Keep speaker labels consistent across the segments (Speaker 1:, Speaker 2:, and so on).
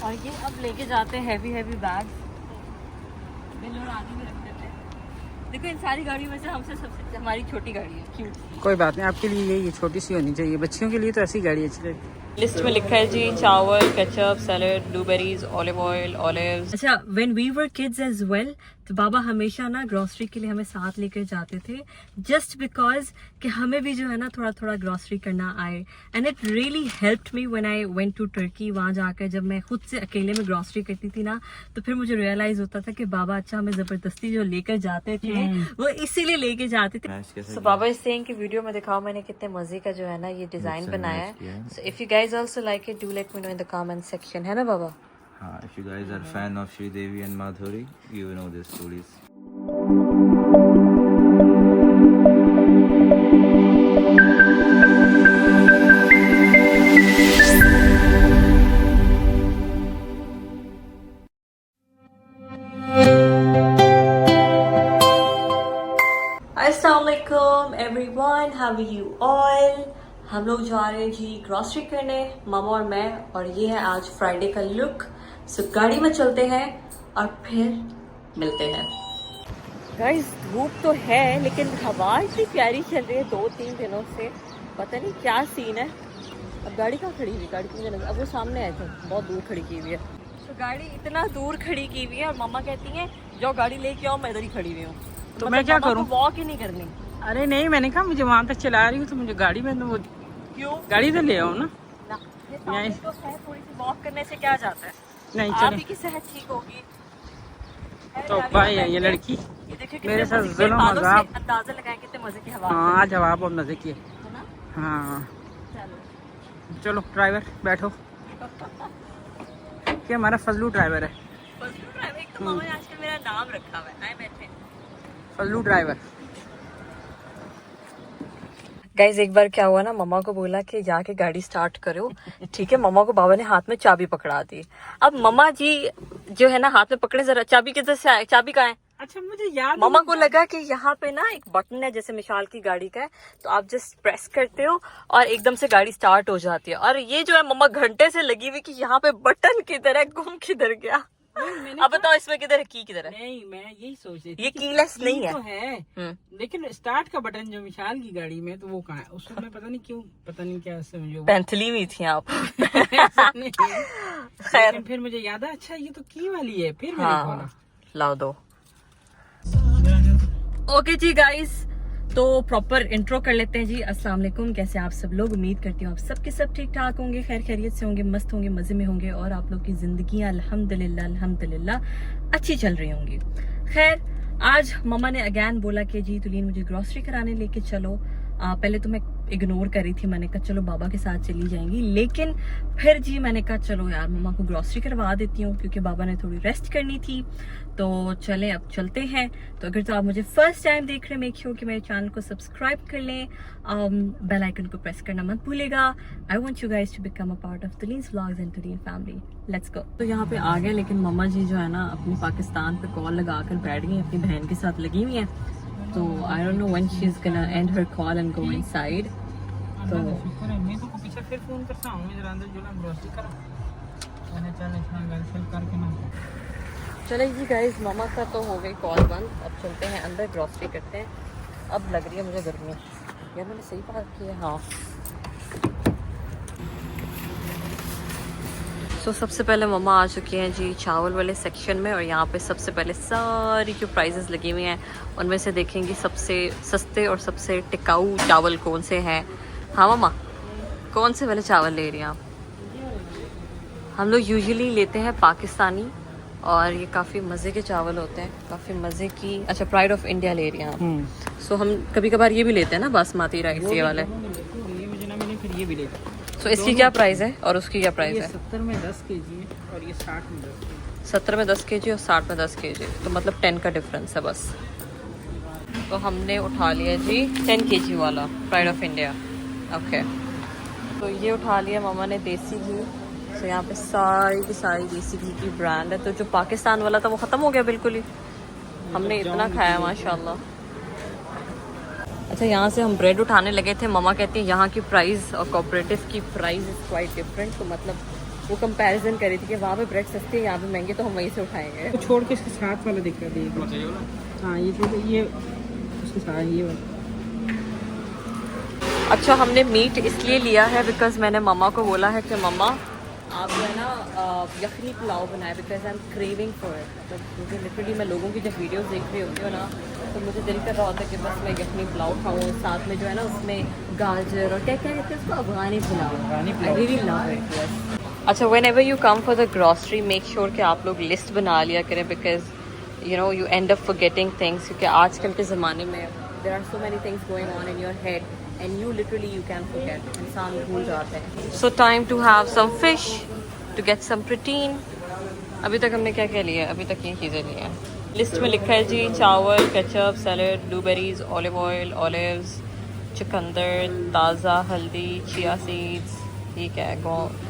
Speaker 1: और ये अब लेके जाते हैं हैवी हैवी बैग, बिल और आगे भी रख देते हैं। देखो इन सारी गाड़ियों में से हमसे सबसे हमारी छोटी गाड़ी है, क्यूट।
Speaker 2: कोई बात नहीं, आपके लिए ये छोटी सी होनी चाहिए, बच्चियों के लिए तो ऐसी गाड़ी अच्छी लगती है।
Speaker 1: लिस्ट में लिखा है जी चावल, ketchup, salad, blueberries, olive oil, olives. अच्छा, when we were kids as well, तो बाबा हमेशा ना ग्रोसरी के लिए हमें साथ लेकर जाते थे, जस्ट बिकॉज कि हमें भी जो है ना थोड़ा थोड़ा ग्रोसरी करना आए। And it really helped me when I went to Turkey. वहां जाकर जब मैं खुद से अकेले में ग्रोसरी करती थी ना, तो फिर मुझे रियलाइज होता था कि बाबा अच्छा हमें जबरदस्ती जो लेकर जाते थे वो इसीलिए लेके जाते थे। सो बाबा इस सेइंग कि वीडियो में दिखाओ मैंने कितने मजे का जो है ना ये डिजाइन बनाया है। So if you guys also like it, do let me know in the comment section, है ना बाबा?
Speaker 3: If you guys are fan of Sridevi and Madhuri, you know these stories.
Speaker 1: अस्सलामुअलैकुम everyone, how are you all? हम लोग जा रहे हैं जी grocery करने, मामा और मैं, और ये है आज फ्राइडे का लुक। सो गाड़ी में चलते हैं और फिर मिलते हैं। गाइस धूप तो है लेकिन हवा इतनी प्यारी चल रही है 2-3 दिनों से, पता नहीं क्या सीन है। अब गाड़ी कहाँ खड़ी हुई? गाड़ी मुझे लगा अब वो सामने आए थे, बहुत दूर खड़ी की हुई है। तो गाड़ी इतना दूर खड़ी की हुई है और मम्मा कहती हैं जो गाड़ी लेके आओ, मैं इधर ही खड़ी हुई हूँ।
Speaker 2: तो मैं क्या करूँ?
Speaker 1: वॉक ही नहीं करनी।
Speaker 2: अरे नहीं, मैंने कहा मुझे वहाँ तक चला रही हूँ तो मुझे गाड़ी में तो वो
Speaker 1: क्यों?
Speaker 2: गाड़ी तो ले आओ ना।
Speaker 1: ये सामने तो है, थोड़ी सी वॉक करने से क्या जाता है?
Speaker 2: नहीं
Speaker 1: आप
Speaker 2: चले
Speaker 1: ही की सेहत ठीक होगी।
Speaker 2: तो भाई है ये लड़की
Speaker 1: ये देखिए
Speaker 2: मेरे साथ जुल्म मज़ाक।
Speaker 1: अंदाजा लगाए कितने मजे की हवा
Speaker 2: हाँ आज हवा बहुत मजे की है।
Speaker 1: है ना?
Speaker 2: हाँ
Speaker 1: चलो
Speaker 2: चलो ड्राइवर बैठो, ये हमारा फजलू ड्राइवर है।
Speaker 1: फजलू ड्राइवर, एक तो मामा ने आजकल मेरा नाम रखा हुआ है। आए बैठे
Speaker 2: फजलू ड्राइवर।
Speaker 1: गाइज एक बार क्या हुआ ना, मम्मा को बोला कि जाके गाड़ी स्टार्ट करो, ठीक है। मम्मा को बाबा ने हाथ में चाबी पकड़ा दी। अब मम्मा जी जो है ना हाथ में पकड़े, जरा चाबी किधर से आए, चाबी कहाँ है?
Speaker 2: अच्छा मुझे याद
Speaker 1: मम्मा को लगा कि यहाँ पे ना एक बटन है जैसे मिशाल की गाड़ी का है, तो आप जस्ट प्रेस करते हो और एकदम से गाड़ी स्टार्ट हो जाती है। और ये जो है मम्मा घंटे से लगी हुई कि यहाँ पे बटन किधर है, गुम किधर गया। अब बताओ इसमें किधर है, की किधर है?
Speaker 2: नहीं मैं यही सोच रही थी
Speaker 1: ये कीलेस नहीं है।
Speaker 2: तो है लेकिन स्टार्ट का बटन जो विशाल की गाड़ी में तो वो कहाँ है? उसमें पता नहीं क्यों, पता नहीं क्या समझो
Speaker 1: पेंथली में थी आप।
Speaker 2: खैर फिर मुझे याद है, अच्छा ये तो की वाली है। फिर मैंने खोला,
Speaker 1: लाओ दो। ओके जी गाइस, तो प्रॉपर इंट्रो कर लेते हैं जी। अस्सलाम वालेकुम, कैसे आप सब लोग? उम्मीद करती हूँ आप सबके सब ठीक ठाक होंगे, खैर खैरियत से होंगे, मस्त होंगे, मजे में होंगे, और आप लोग की जिंदगियां अल्हम्दुलिल्लाह अल्हम्दुलिल्लाह अच्छी चल रही होंगी। खैर आज मम्मा ने अगैन बोला कि जी तुलीन मुझे ग्रोसरी कराने लेके चलो। पहले तो मैं इग्नोर कर रही थी, मैंने कहा चलो बाबा के साथ चली जाएंगी, लेकिन फिर जी मैंने कहा चलो यार मम्मा को ग्रोसरी करवा देती हूँ क्योंकि बाबा ने थोड़ी रेस्ट करनी थी। तो चलें अब चलते हैं। तो अगर तो आप मुझे फर्स्ट टाइम देख रहे हैं, मेक श्योर कि मेरे चैनल को सब्सक्राइब कर लें, बेल आइकन को प्रेस करना मत भूलेगा। I want you guys to become a part of Tuleen's vlogs and Tuleen family. Let's go. तो यहाँ पे आ गए, लेकिन मम्मा जी जो है ना अपनी पाकिस्तान पे कॉल लगाकर बैठ गई, अपनी बहन के साथ लगी हुई हैं। तो I don't know when she is gonna and her call and go inside. तो
Speaker 2: मैं तो पीछे फिर फोन करता हूँ, मैं जरा अंदर जो ना ग्रोसरी करो, मैंने चल इतना गल फिल करके ना।
Speaker 1: चले जी गाइस, मामा का तो हो गई कॉल बंद, अब चलते हैं अंदर ग्रोसरी करते हैं। अब लग रही है मुझे गर्मी यार, मैंने सही बात की है। हाँ तो सबसे पहले मम्मा आ चुकी हैं जी चावल वाले सेक्शन में, और यहाँ पे सबसे पहले सारी जो प्राइजेस लगी हुई हैं उनमें से देखेंगी सबसे सस्ते और सबसे टिकाऊ चावल कौन से हैं। हाँ मम्मा, कौन से वाले चावल ले रही हैं आप? हम लोग यूजुअली लेते हैं पाकिस्तानी, और ये काफ़ी मज़े के चावल होते हैं, काफ़ी मज़े की। अच्छा प्राइड ऑफ इंडिया ले रही हैं आप? सो हम कभी कभार ये भी लेते हैं ना बासमती राइस, ये वाले।
Speaker 2: ये मुझे ना मैंने फिर ये भी लेता।
Speaker 1: तो इसकी क्या प्राइस है और उसकी क्या प्राइस है?
Speaker 2: 70 में 10 kg है और ये 60 में 10 kg।
Speaker 1: 70 में 10 kg और 60 में 10 kg, तो मतलब 10 का डिफरेंस है बस। तो हमने उठा लिया जी 10 kg वाला प्राइड ऑफ इंडिया। ओके, तो ये उठा लिया मम्मा ने देसी घी। तो यहाँ पे सारी की सारी देसी घी की ब्रांड है। तो जो पाकिस्तान वाला था वो ख़त्म हो गया बिल्कुल ही, हमने इतना खाया माशाल्लाह। अच्छा यहाँ से हम ब्रेड उठाने लगे थे, मम्मा कहती है यहाँ की प्राइस और कोऑपरेटिव की प्राइस इज़ क्वाइट डिफरेंट। तो मतलब वो कंपैरिजन कर रही थी कि वहाँ पे ब्रेड सस्ते हैं, यहाँ पे महंगे, तो हम वहीं से उठाएंगे।
Speaker 2: तो छोड़ के इसके साथ वाला दिक्कत है। हाँ ये उसके साथ ये वाला।
Speaker 1: अच्छा, हमने मीट इसलिए लिया है बिकॉज मैंने मम्मा को बोला है कि मम्मा आप जो है ना यखनी पुलाव बनाए, because I am craving for it. मतलब मुझे लिटरली, मैं लोगों की जब वीडियोस देख रही होती हूँ ना, तो मुझे दिल कर रहा होता है कि बस मैं यखनी पुलाव खाऊँ, साथ में जो है ना उसमें गाजर और क्या क्या कहते हैं उसको, Afghani pulao. I really love it. Yes. अच्छा, whenever you come for the grocery, make sure कि आप लोग लिस्ट बना लिया करें, because you know you end up forgetting things, क्योंकि आजकल के ज़माने में there are so many things going on in your head and you literally you can forget, इंसान भूल जाते हैं। So time to have some fish to get some protein। अभी तक हमने क्या क्या लिया है? अभी तक ये चीज़ें ली हैं। लिस्ट में लिखा है जी चावल, ketchup, salad, blueberries, olive oil, olives, चुकंदर, ताज़ा हल्दी, चिया सीड्स, ठीक है,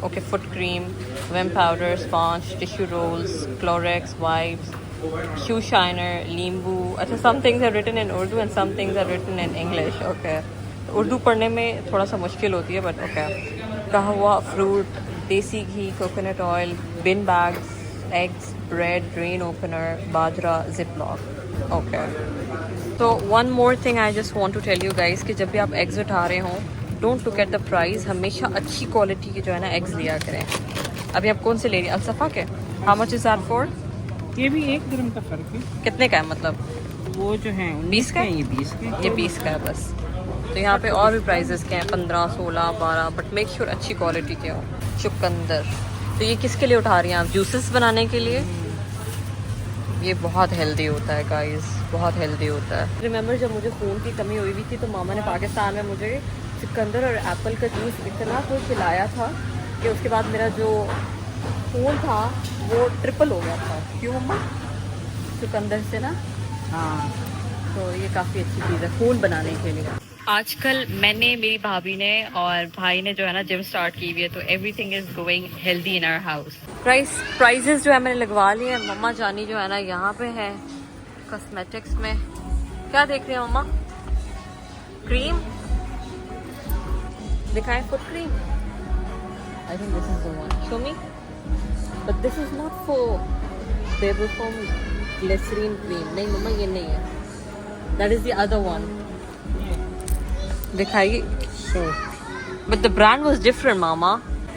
Speaker 1: okay, foot cream, Vim powder, sponge, tissue rolls, Clorox, wipes, shoe shiner, नींबू। अच्छा, some things are written in Urdu and some things are written in English। okay, Urdu पढ़ने में थोड़ा सा मुश्किल होती है, बट ओके। कहवा, fruit, desi ghee, coconut oil, bin bags, eggs, bread, drain opener, बाजरा, जिप लॉक। ओके, तो one more thing I just want to tell you guys कि जब भी आप एग्स उठा रहे हों, don't look at the price, हमेशा अच्छी क्वालिटी के जो है ना एग्स लिया करें। अभी आप कौन से ले रही हैं? अलसफा के? How much is that for?
Speaker 2: ये भी 1 दिरहम का फ़र्क है।
Speaker 1: कितने का है मतलब?
Speaker 2: वो जो है
Speaker 1: 20 का है?
Speaker 2: ये 20 का।
Speaker 1: ये 20 का है बस। तो यहाँ पे और भी प्राइजेस के हैं, 15, 16, 12, बट मेक श्योर अच्छी क्वालिटी के हो। चुकंदर, तो ये किसके लिए उठा रही हैं आप? जूसेस बनाने के लिए। ये बहुत हेल्दी होता है गाइस, बहुत हेल्दी होता है। रिमेंबर जब मुझे खून की कमी हुई थी तो मामा ने पाकिस्तान में मुझे चुकंदर और एप्पल का जूस इतना कुछ खिलाया था कि उसके बाद मेरा जो खून था वो ट्रिपल हो गया था। क्यों मम्मा? चुकंदर से ना।
Speaker 2: हाँ,
Speaker 1: तो ये काफ़ी अच्छी चीज़ है खून बनाने के लिए। आजकल मैंने, मेरी भाभी ने और भाई ने जो है ना जिम स्टार्ट की हुई है, तो everything is going healthy in our house. Prices जो है मैंने लगवा लिए हैं। मम्मा जानी जो है ना यहाँ पे है कॉस्मेटिक्स में। क्या देख रही है मम्मा? क्रीम दिखाएं, foot cream. I think this is the one, show me. But this is not for baby foam glycerine cream. नहीं मम्मा, ये नहीं है, that is the other one. दिखाइए। But the brand was different मामा।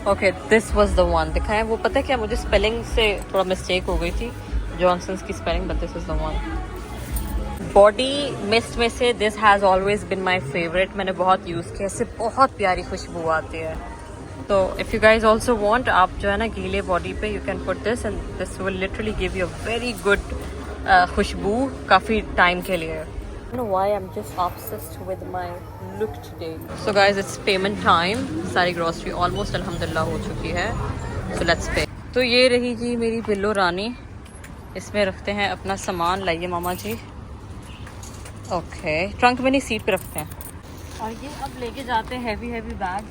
Speaker 1: Okay, this was the one. दिखाएं। वो पता है क्या, मुझे स्पेलिंग से थोड़ा मिस्टेक हो गई थी, जॉनसन्स की spelling, but this is the one. Body mist में से this has always been my favourite. मैंने बहुत यूज़ किया, इससे बहुत प्यारी खुशबू आती है। तो if you guys also want, आप जो है ना गीले बॉडी पे you can put this and this will literally give you a very good खुशबू काफ़ी टाइम के लिए। I don't know why I'm just obsessed with my look today. So guys, it's payment time. सारी grocery almost अल्हम्दुलिल्लाह हो चुकी है, so let's pay. तो ये रही जी मेरी बिल्लो रानी। इसमें रखते हैं अपना सामान। लाइए मामा जी। ओके, ट्रंक में नहीं, सीट पे रखते हैं। और ये अब लेके जाते हैं हैवी बैग।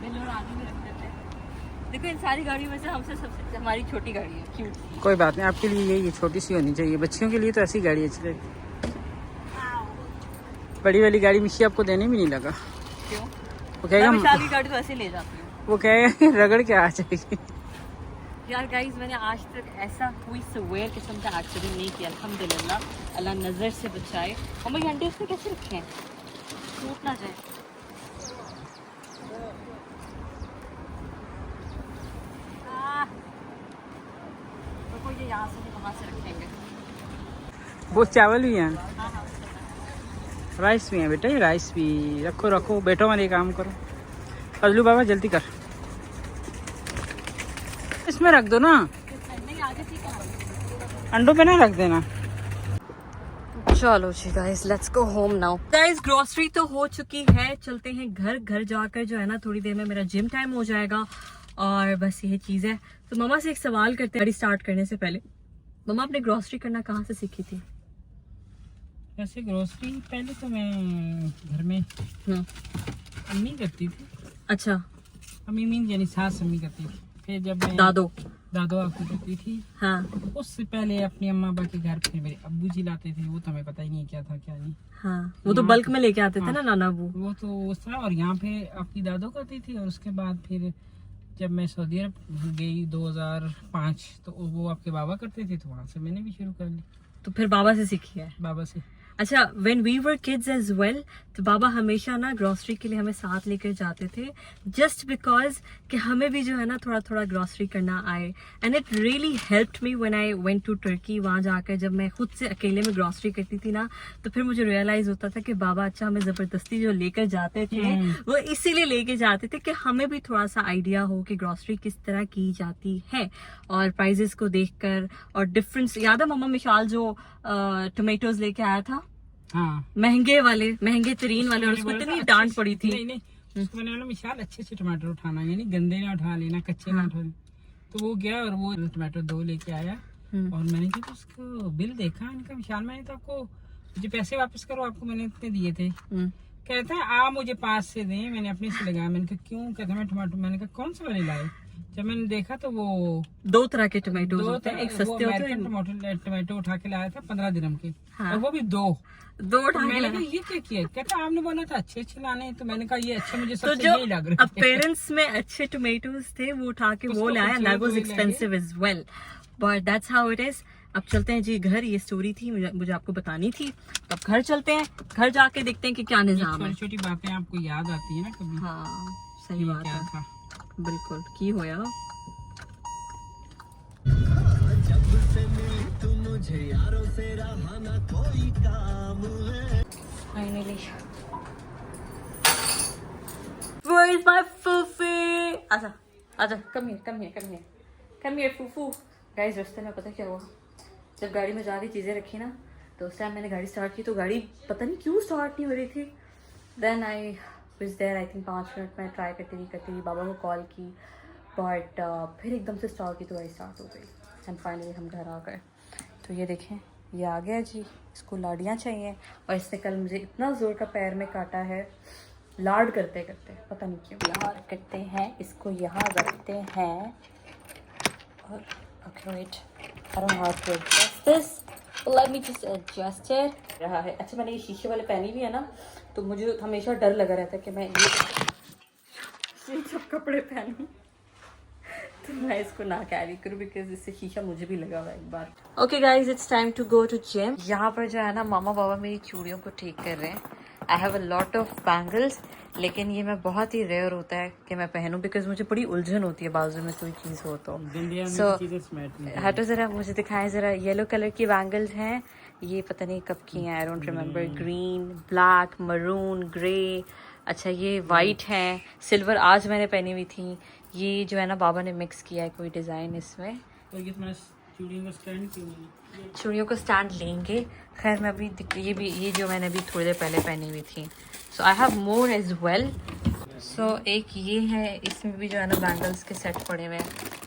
Speaker 1: बिल्लो रानी में रख देते हैं। देखो, इन सारी गाड़ियों में से हमसे सबसे हमारी छोटी गाड़ी है, क्यूट।
Speaker 2: कोई बात नहीं, आपके लिए ये छोटी सी होनी चाहिए। बच्चियों के लिए तो ऐसी गाड़ी अच्छी लगती। बड़ी वाली गाड़ी मिशी आपको देने भी नहीं लगा।
Speaker 1: क्यों?
Speaker 2: वो कहेगा,
Speaker 1: विशाल की गाड़ी तो ऐसे ले जाती हूँ।
Speaker 2: वो कहेगा रगड़ के आ जाएगी।
Speaker 1: यार गाइस, मैंने आज तक ऐसा कोई सवेयर किस्म का एक्सीडेंट नहीं किया, अल्हम्दुलिल्लाह। अल्लाह नज़र से बचाए। और मैं अंडे इसमें कैसे रखे हैं, टूट ना जाए। तो ये यहाँ से भी कहाँ से रखेंगे?
Speaker 2: वो चावल भी हैं, राइस भी है बेटा। ये राइस भी रखो रखो, बैठो मत, ये काम करो। फजलू बाबा जल्दी कर, इसमें रख दो ना,
Speaker 1: नहीं आगे ठीक है,
Speaker 2: अंडों पे ना रख देना।
Speaker 1: चलो जी guys, let's go home now. Guys, grocery तो हो चुकी है, चलते हैं घर। घर जाकर जो है ना थोड़ी देर में मेरा जिम टाइम हो जाएगा, और बस यही चीज है। तो मम्मा से एक सवाल करते हैं गाड़ी स्टार्ट करने से पहले। मम्मा, आपने ग्रोसरी करना कहाँ से सीखी थी?
Speaker 2: वैसे ग्रोसरी पहले तो मैं घर में अम्मी करती थी।
Speaker 1: अच्छा,
Speaker 2: अम्मी मीन यानी सास अम्मी करती थी। फिर जब मैं
Speaker 1: दादो
Speaker 2: आपको करती थी,
Speaker 1: हाँ
Speaker 2: उससे पहले अपनी अम्मा अब्बा के घर फिर मेरे अब्बू जी लाते थे। वो तो हमें पता ही नहीं क्या था क्या नहीं।
Speaker 1: हाँ, वो तो बल्क में लेके आते थे ना नाना वो।
Speaker 2: वो तो उस तरह। और यहाँ पे अपनी दादो करती थी, और उसके बाद फिर जब मैं सऊदी अरब गई 2005 तो वो आपके बाबा करते थे, तो वहाँ से मैंने भी शुरू कर ली
Speaker 1: तो फिर बाबा से सीखी है।
Speaker 2: बाबा से।
Speaker 1: अच्छा, when we were kids as well, तो बाबा हमेशा ना ग्रोसरी के लिए हमें साथ लेकर जाते थे, जस्ट बिकॉज कि हमें भी जो है ना थोड़ा थोड़ा ग्रोसरी करना आए। And it really helped me when I went to Turkey. वहाँ जाकर जब मैं खुद से अकेले में ग्रोसरी करती थी ना, तो फिर मुझे रियलाइज होता था कि बाबा अच्छा हमें जबरदस्ती जो लेकर जाते थे वो इसीलिए लेके जाते थे कि हमें भी थोड़ा सा आइडिया हो कि ग्रोसरी किस तरह की जाती है, और प्राइजेस को देखकर और डिफरेंस। याद है मम्मा मिशाल जो टोमेटोज लेके आया था,
Speaker 2: हाँ
Speaker 1: महंगे वाले, महंगे तरीन वाले, और उसको इतनी डांट पड़ी थी।
Speaker 2: नहीं उसको मैंने बोला मिशाल अच्छे अच्छे टमाटर उठाना, यानी गंदे ना उठा लेना, कच्चे ना उठा लेना। तो वो गया और वो टमाटर 2 लेके आया, और मैंने कहा उसको बिल देखा, इनका विशाल मैंने तो आपको मुझे पैसे वापस करो, आपको मैंने इतने दिए थे। कहता है आप मुझे 5 से दें, मैंने अपने से लगाया। मैंने कहा क्यों? कहता मैं टमाटर, मैंने कहा कौन से वाले लाए? जब मैंने देखा तो वो
Speaker 1: 2 तरह के टमाटो होते हैं, एक सस्ते होते हैं।
Speaker 2: टमाटो उठा के लाया था 15 दिरहम के,
Speaker 1: हाँ।
Speaker 2: और वो भी 2
Speaker 1: उठा के
Speaker 2: मैंने कहा
Speaker 1: लाया।
Speaker 2: ये क्या किया? कहता आपने बोला था अच्छे अच्छे लाने, तो मैंने कहा ये अच्छे मुझे
Speaker 1: तो
Speaker 2: सबसे
Speaker 1: जो
Speaker 2: यही लग रहे थे।
Speaker 1: पेरेंट्स में अच्छे टोमेटोज थे वो उठा के वो लाया, and that was expensive as well, but that's how it is। अब चलते हैं जी घर, ये स्टोरी थी मुझे आपको बतानी थी। अब घर चलते हैं, घर जाके देखते हैं कि क्या निजाम है।
Speaker 2: छोटी छोटी बातें आपको याद आती है ना कभी।
Speaker 1: हाँ सही बात
Speaker 2: क्या
Speaker 1: है,
Speaker 2: था?
Speaker 1: बिल्कुल की होया। Finally. Where is my fufu? आजा, आजा, come here, fufu. Guys, रास्ते में पता क्या हुआ? जब गाड़ी में जा रही चीजें रखी ना, तो उस टाइम मैंने गाड़ी स्टार्ट की, तो गाड़ी पता नहीं क्यों स्टार्ट नहीं हो रही थी। Then I was there, I think 5 minute में ट्राई करती रही, बाबा को कॉल की, बट फिर एकदम से स्टार्ट की तो गाड़ी स्टार्ट हो गई। एंड फाइनली हम घर आ गए। तो ये देखें, ये आ गया जी, इसको लाड़ियाँ चाहिए, और इसने कल मुझे इतना ज़ोर का पैर में काटा है, लाड करते करते, पता नहीं क्यों। लाड करते हैं, इसको यहाँ रखते हैं, और okay wait, I don't know how to adjust this, let me just adjust it। रहा है। अच्छा, मैंने ये शीशे वाले पहनी भी है ना, तो मुझे हमेशा डर लगा रहता है कि मैं ये सब कपड़े पहनूं तो मैं इसको ना कैरी करूँ, बिकॉज इससे शीशा मुझे भी लगा हुआ एक बार। Okay guys, it's time to go to gym. यहाँ पर जो है ना मामा बाबा मेरी चूड़ियों को ठीक कर रहे हैं। I have a lot of bangles, लेकिन ये मैं बहुत ही रेयर होता है कि मैं पहनूं, बिकॉज मुझे बड़ी उलझन होती है बाजू में कोई चीज़ हो तो। सो हटो ज़रा, मुझे दिखाएं ज़रा। येलो कलर की बैंगल्स हैं, ये पता नहीं कब की हैं, I don't remember. Green, black, maroon, grey, अच्छा ये वाइट हैं, सिल्वर आज मैंने पहनी हुई थी। ये जो है ना बाबा ने मिक्स किया है कोई डिज़ाइन इसमें। चूड़ियों को स्टैंड लेंगे। खैर मैं अभी ये जो मैंने अभी थोड़ी देर पहले पहनी हुई थी। So I have more as well. सो एक ये है, इसमें भी जो है ना बैंगल्स के सेट पड़े हुए हैं,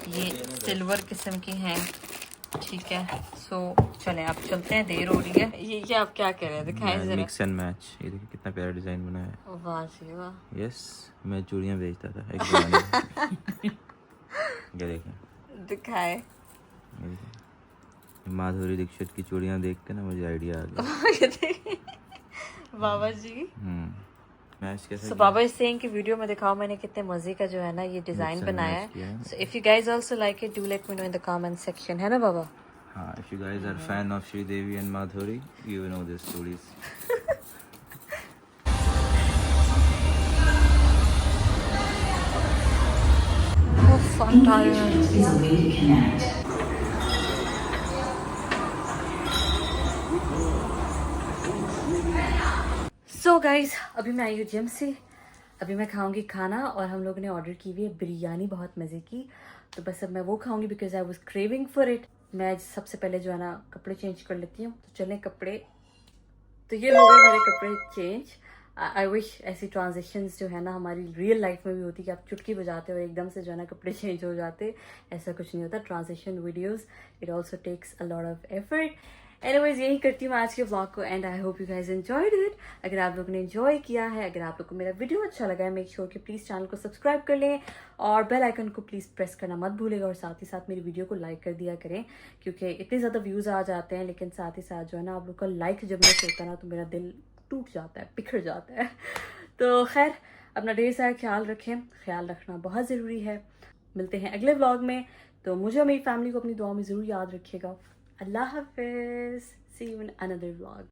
Speaker 1: ये सिल्वर किस्म की हैं, ठीक है। सो चलें आप चलते हैं, देर हो रही है। ये आप क्या कह रहे हैं, दिखाएं जरा।
Speaker 3: मिक्स एंड मैच, ये देखिए कितना प्यारा डिजाइन बना है।
Speaker 1: वाह जी वाह।
Speaker 3: यस, मैं चूड़ियां बेचता था एक जमाने में। ये देखें,
Speaker 1: दिखाए।
Speaker 3: ये देखें। माधुरी दीक्षित की चूड़ियां देख के ना मुझे आइडिया आ गया।
Speaker 1: बाबा जी
Speaker 3: मैच कैसा?
Speaker 1: So Baba is saying कि वीडियो में दिखाओ मैंने कितने मजे का जो है ना ये डिजाइन बनाया है। So if you guys also like it, do let me know in the comment section, है ना बाबा?
Speaker 3: हाँ, if you guys are fan of Sridevi and Madhuri, you know these stories.
Speaker 1: Oh, I'm tired. So guys, अभी मैं आई हूँ gym से, अभी मैं खाऊंगी खाना, और हम लोगों ने ऑर्डर की हुई है बिरयानी बहुत मज़े की, तो बस अब मैं वो खाऊंगी because I was craving for it. मैं सबसे पहले जो है ना कपड़े चेंज कर लेती हूँ, तो चलें कपड़े। तो ये हो गए मेरे कपड़े चेंज। आई विश ऐसी ट्रांजिशंस जो है ना हमारी रियल लाइफ में भी होती कि आप चुटकी बजाते हो और एकदम से जो है ना कपड़े चेंज हो जाते। ऐसा कुछ नहीं होता। Transition videos, it also takes a lot of effort. Anyways, यही करती हूँ आज के व्लॉग को, and I hope you guys enjoyed it. अगर आप लोगों ने एंजॉय किया है, अगर आप लोग को मेरा वीडियो अच्छा लगा है, मेक श्योर कि प्लीज़ चैनल को सब्सक्राइब कर लें और बेल आइकन को प्लीज़ प्रेस करना मत भूलेगा, और साथ ही साथ मेरी वीडियो को लाइक कर दिया करें, क्योंकि इतने ज़्यादा व्यूज़ आ जाते हैं, लेकिन साथ ही साथ जो है ना आप लोग का लाइक जब मैं होता है ना, तो मेरा दिल टूट जाता है, बिखर जाता है। तो खैर, अपना ढेर सारा ख्याल रखें, ख्याल रखना बहुत ज़रूरी है। मिलते हैं अगले व्लॉग में। तो मुझे और मेरी फैमिली को अपनी दुआ में ज़रूर याद रखिएगा। अल्लाह हाफिज़, सी यू इन अनदर व्लॉग।